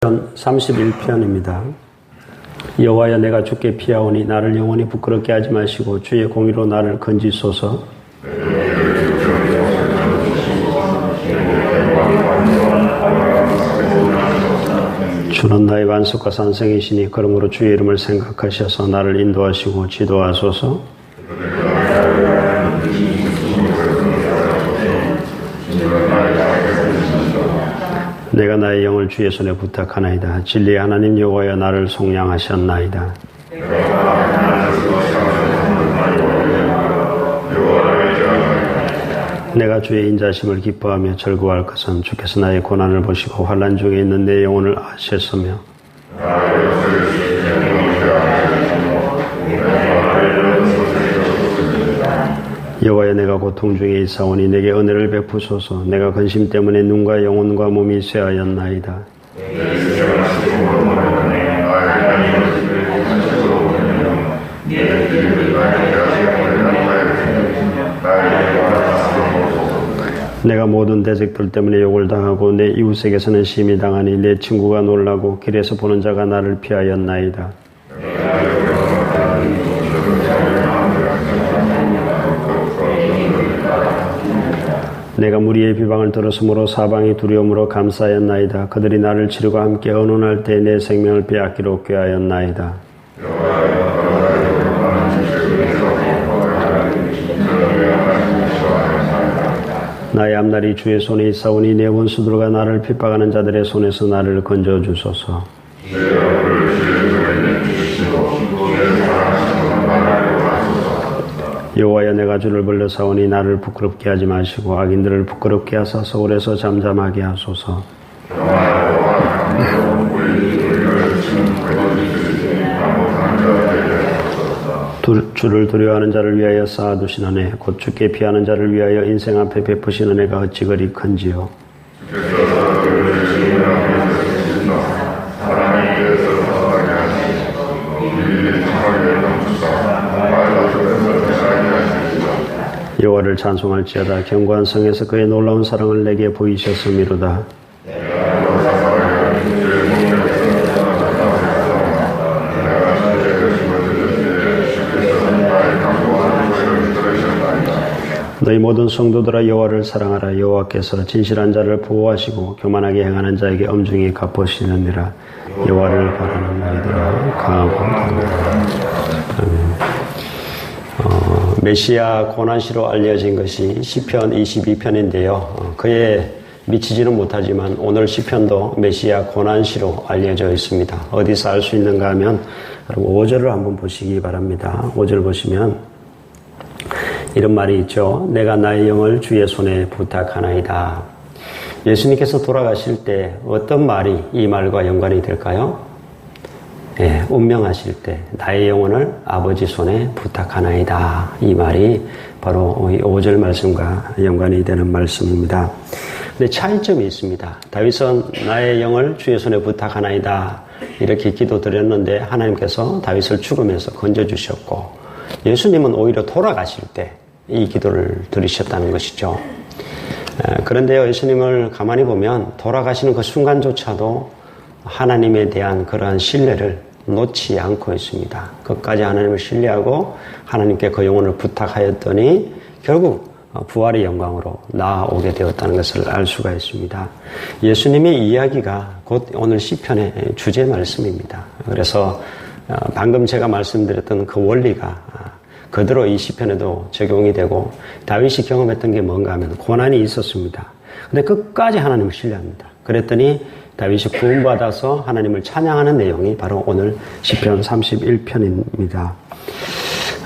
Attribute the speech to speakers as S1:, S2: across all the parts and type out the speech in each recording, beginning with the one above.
S1: 시편 31편입니다. 여호와여 내가 주께 피하오니 나를 영원히 부끄럽게 하지 마시고 주의 공의로 나를 건지소서. 주는 나의 반석과 산성이시니 그러므로 주의 이름을 생각하셔서 나를 인도하시고 지도하소서. 내가 나의 영을 주의 손에 부탁하나이다. 진리의 하나님 여호와여 나를 속량하셨나이다. 내가 주의 인자심을 기뻐하며 즐거워할 것은 주께서 나의 고난을 보시고 환난 중에 있는 내 영혼을 아셨으며 여호와여 내가 고통 중에 있사오니 내게 은혜를 베푸소서. 내가 근심 때문에 눈과 영혼과 몸이 쇠하였나이다. 내가 모든 대적들 때문에 욕을 당하고 내 이웃에게서는 심히 당하니 내 친구가 놀라고 길에서 보는 자가 나를 피하였나이다. 내가 무리의 비방을 들었으므로 사방이 두려움으로 감사하였나이다. 그들이 나를 치르고 함께 언혼할 때 내 생명을 빼앗기로 꾀하였나이다. 나의 앞날이 주의 손에 있사오니 내 원수들과 나를 핍박하는 자들의 손에서 나를 건져주소서. 여호와여 내가 주를 불러사오니 나를 부끄럽게 하지 마시고 악인들을 부끄럽게 하사 서울에서 잠잠하게 하소서. 주를 두려워하는 자를 위하여 쌓아두신 은혜 곧 주께 피하는 자를 위하여 인생 앞에 베푸신 은혜가 어찌 그리 큰지요. 여호와를 찬송할지어다. 견고한 성에서 그의 놀라운 사랑을 내게 보이셨음이로다. 너희 모든 성도들아 여호와를 사랑하라. 여호와께서 진실한 자를 보호하시고 교만하게 행하는 자에게 엄중히 갚으시느니라. 여호와를 바라는 너희들아 강하고 강하다. 메시아 고난시로 알려진 것이 시편 22편인데요. 그에 미치지는 못하지만 오늘 시편도 메시아 고난시로 알려져 있습니다. 어디서 알 수 있는가 하면 5절을 한번 보시기 바랍니다. 5절 보시면 이런 말이 있죠. 내가 나의 영을 주의 손에 부탁하나이다. 예수님께서 돌아가실 때 어떤 말이 이 말과 연관이 될까요? 예, 운명하실 때 나의 영혼을 아버지 손에 부탁하나이다. 이 말이 바로 5절 말씀과 연관이 되는 말씀입니다. 근데 차이점이 있습니다. 다윗은 나의 영을 주의 손에 부탁하나이다. 이렇게 기도드렸는데 하나님께서 다윗을 죽음에서 건져주셨고 예수님은 오히려 돌아가실 때 이 기도를 들으셨다는 것이죠. 그런데요, 예수님을 가만히 보면 돌아가시는 그 순간조차도 하나님에 대한 그러한 신뢰를 놓지 않고 있습니다. 끝까지 하나님을 신뢰하고 하나님께 그 영혼을 부탁하였더니 결국 부활의 영광으로 나아오게 되었다는 것을 알 수가 있습니다. 예수님의 이야기가 곧 오늘 시편의 주제 말씀입니다. 그래서 방금 제가 말씀드렸던 그 원리가 그대로 이 시편에도 적용이 되고 다윗이 경험했던 게 뭔가 하면 고난이 있었습니다. 근데 끝까지 하나님을 신뢰합니다. 그랬더니 다윗이 구원받아서 하나님을 찬양하는 내용이 바로 오늘 시편 31편입니다.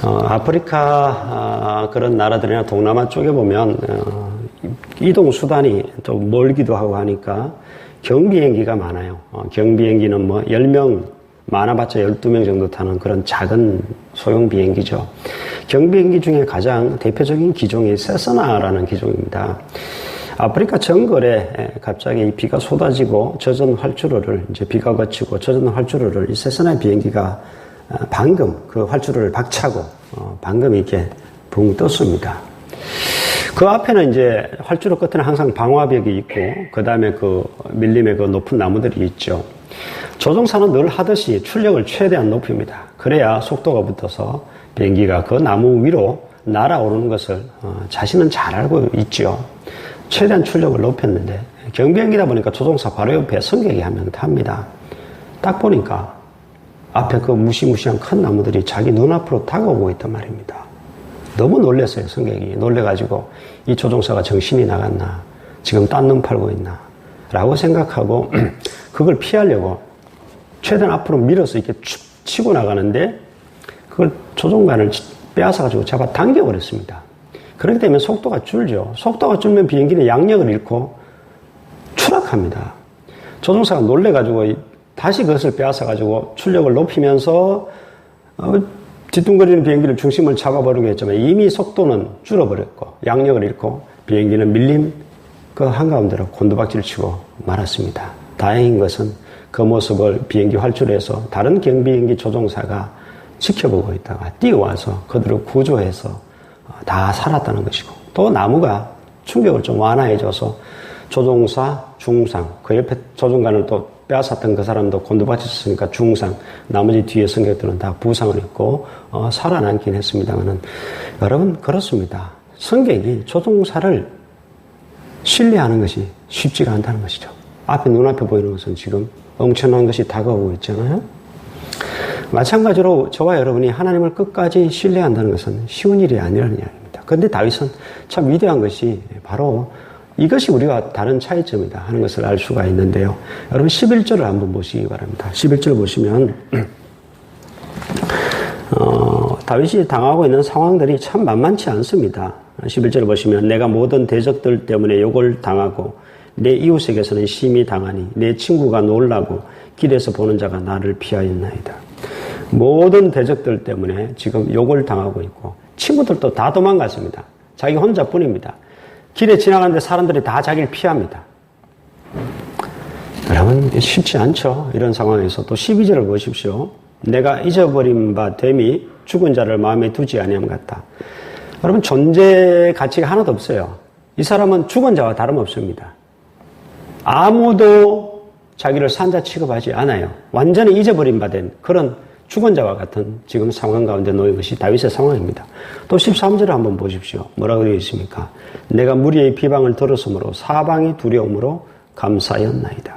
S1: 아프리카 그런 나라들이나 동남아 쪽에 보면 이동 수단이 좀 멀기도 하고 하니까 경비행기가 많아요. 경비행기는 10명 많아봤자 12명 정도 타는 그런 작은 소형 비행기죠. 경비행기 중에 가장 대표적인 기종이 세스나라는 기종입니다. 아프리카 정글에 갑자기 비가 쏟아지고 젖은 활주로를 이제 비가 거치고 젖은 활주로를 이 세스나 비행기가 방금 그 활주로를 박차고 방금 이렇게 붕 떴습니다. 그 앞에는 이제 활주로 끝에는 항상 방화벽이 있고 그 다음에 그 밀림의 그 높은 나무들이 있죠. 조종사는 늘 하듯이 출력을 최대한 높입니다. 그래야 속도가 붙어서 비행기가 그 나무 위로 날아오르는 것을 자신은 잘 알고 있죠. 최대한 출력을 높였는데 경비행기다 보니까 조종사 바로 옆에 승객이 한 명 탑니다. 딱 보니까 앞에 그 무시무시한 큰 나무들이 자기 눈앞으로 다가오고 있단 말입니다. 너무 놀랐어요, 승객이. 놀래가지고 이 조종사가 정신이 나갔나, 지금 딴 눈 팔고 있나 라고 생각하고 그걸 피하려고 최대한 앞으로 밀어서 이렇게 치고 나가는데 그걸 조종관을 빼앗아가지고 잡아 당겨버렸습니다. 그렇게 되면 속도가 줄죠. 속도가 줄면 비행기는 양력을 잃고 추락합니다. 조종사가 놀래가지고 다시 그것을 빼앗아가지고 출력을 높이면서 뒤뚱거리는 비행기를 중심을 잡아버리게 했지만 이미 속도는 줄어버렸고 양력을 잃고 비행기는 밀림 그 한가운데로 곤두박질을 치고 말았습니다. 다행인 것은 그 모습을 비행기 활주로에서 다른 경비행기 조종사가 지켜보고 있다가 뛰어와서 그들을 구조해서 다 살았다는 것이고 또 나무가 충격을 좀 완화해줘서 조종사 중상, 그 옆에 조종관을 또 빼앗았던 그 사람도 곤두박질했으니까 중상, 나머지 뒤에 승객들은 다 부상을 입고 살아남긴 했습니다만은 여러분 그렇습니다. 승객이 조종사를 신뢰하는 것이 쉽지가 않다는 것이죠. 앞에 눈앞에 보이는 것은 지금 엄청난 것이 다가오고 있잖아요. 마찬가지로 저와 여러분이 하나님을 끝까지 신뢰한다는 것은 쉬운 일이 아니라는 이야기입니다. 그런데 다윗은 참 위대한 것이 바로 이것이 우리와 다른 차이점이다 하는 것을 알 수가 있는데요. 여러분 11절을 한번 보시기 바랍니다. 11절 보시면 다윗이 당하고 있는 상황들이 참 만만치 않습니다. 11절을 보시면 내가 모든 대적들 때문에 욕을 당하고 내 이웃에게서는 심히 당하니 내 친구가 놀라고 길에서 보는 자가 나를 피하였나이다. 모든 대적들 때문에 지금 욕을 당하고 있고 친구들도 다 도망갔습니다. 자기 혼자뿐입니다. 길에 지나가는데 사람들이 다 자기를 피합니다. 여러분 쉽지 않죠. 이런 상황에서 또 12절을 보십시오. 내가 잊어버린 바 됨이 죽은 자를 마음에 두지 아니함 같다. 여러분 존재 가치가 하나도 없어요. 이 사람은 죽은 자와 다름없습니다. 아무도 자기를 산자 취급하지 않아요. 완전히 잊어버린 바 된 그런 죽은 자와 같은 지금 상황 가운데 놓인 것이 다윗의 상황입니다. 또 13절을 한번 보십시오. 뭐라고 되어 있습니까? 내가 무리의 비방을 들었으므로 사방이 두려움으로 감사였나이다.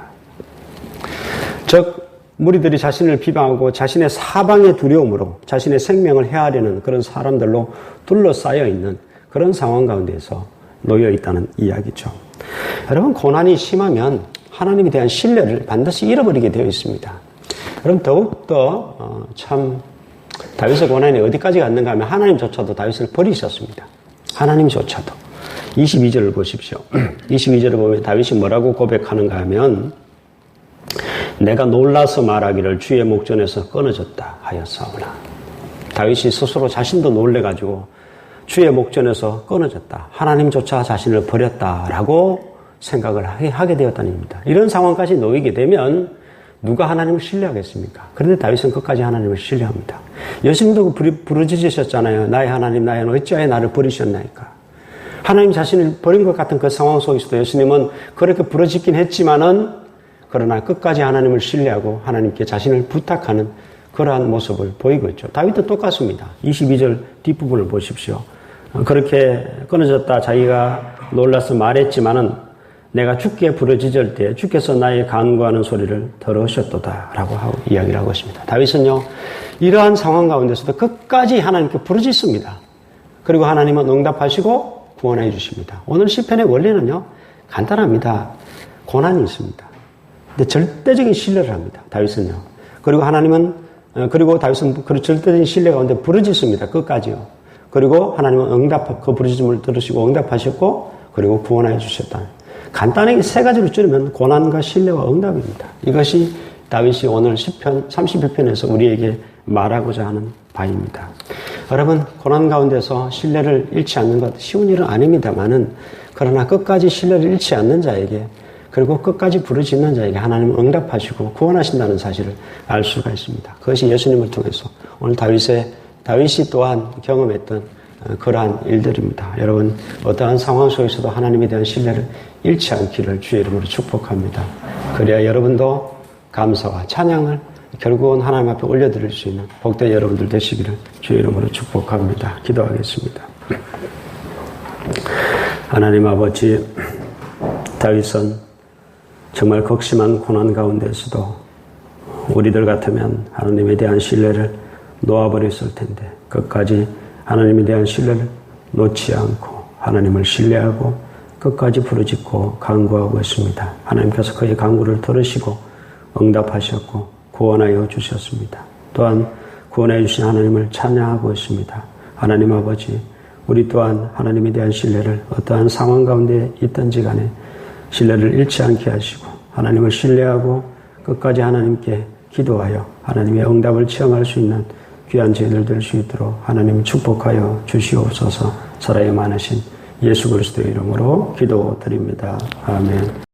S1: 즉 무리들이 자신을 비방하고 자신의 사방의 두려움으로 자신의 생명을 해하려는 그런 사람들로 둘러싸여 있는 그런 상황 가운데서 놓여 있다는 이야기죠. 여러분 고난이 심하면 하나님에 대한 신뢰를 반드시 잃어버리게 되어 있습니다. 그럼 더욱더 참 다윗의 고난이 어디까지 갔는가 하면 하나님조차도 다윗을 버리셨습니다. 하나님조차도. 22절을 보십시오. 22절을 보면 다윗이 뭐라고 고백하는가 하면 내가 놀라서 말하기를 주의 목전에서 끊어졌다 하였사오나. 다윗이 스스로 자신도 놀래가지고 주의 목전에서 끊어졌다. 하나님조차 자신을 버렸다라고 생각을 하게 되었다는 얘기입니다. 이런 상황까지 놓이게 되면 누가 하나님을 신뢰하겠습니까? 그런데 다윗은 끝까지 하나님을 신뢰합니다. 예수님도 부르짖으셨잖아요. 나의 하나님, 나의 하나님, 어찌하여 나를 버리셨나이까? 하나님 자신을 버린 것 같은 그 상황 속에서도 예수님은 그렇게 부르짖긴 했지만은 그러나 끝까지 하나님을 신뢰하고 하나님께 자신을 부탁하는 그러한 모습을 보이고 있죠. 다윗도 똑같습니다. 22절 뒷부분을 보십시오. 그렇게 끊어졌다 자기가 놀라서 말했지만은 내가 주께 부르짖을 때 주께서 나의 간구하는 소리를 들으셨도다 라고 하고 이야기를 하고 있습니다. 다윗은요 이러한 상황 가운데서도 끝까지 하나님께 부르짖습니다. 그리고 하나님은 응답하시고 구원해 주십니다. 오늘 시편의 원리는요 간단합니다. 고난이 있습니다. 근데 절대적인 신뢰를 합니다. 다윗은요. 그리고 다윗은 그 절대적인 신뢰 가운데 부르짖습니다. 끝까지요. 그리고 하나님은 그 부르짖음을 들으시고 응답하셨고 그리고 구원해 주셨다. 간단하게 세 가지로 줄이면 고난과 신뢰와 응답입니다. 이것이 다윗이 오늘 시편 31편에서 우리에게 말하고자 하는 바입니다. 여러분 고난 가운데서 신뢰를 잃지 않는 것 쉬운 일은 아닙니다만은 그러나 끝까지 신뢰를 잃지 않는 자에게 그리고 끝까지 부르짖는 자에게 하나님은 응답하시고 구원하신다는 사실을 알 수가 있습니다. 그것이 예수님을 통해서 오늘 다윗이 또한 경험했던 그러한 일들입니다. 여러분 어떠한 상황 속에서도 하나님에 대한 신뢰를 잃지 않기를 주의 이름으로 축복합니다. 그래야 여러분도 감사와 찬양을 결국은 하나님 앞에 올려드릴 수 있는 복된 여러분들 되시기를 주의 이름으로 축복합니다. 기도하겠습니다. 하나님 아버지, 다윗은 정말 극심한 고난 가운데서도 우리들 같으면 하나님에 대한 신뢰를 놓아버렸을 텐데 끝까지 하나님에 대한 신뢰를 놓지 않고 하나님을 신뢰하고 끝까지 부르짖고 간구하고 있습니다. 하나님께서 그의 간구를 들으시고 응답하셨고 구원하여 주셨습니다. 또한 구원해 주신 하나님을 찬양하고 있습니다. 하나님 아버지, 우리 또한 하나님에 대한 신뢰를 어떠한 상황 가운데 있든지 간에 신뢰를 잃지 않게 하시고 하나님을 신뢰하고 끝까지 하나님께 기도하여 하나님의 응답을 체험할 수 있는 귀한 저희들 될 수 있도록 하나님 축복하여 주시옵소서. 사랑이 많으신 예수 그리스도의 이름으로 기도드립니다. 아멘.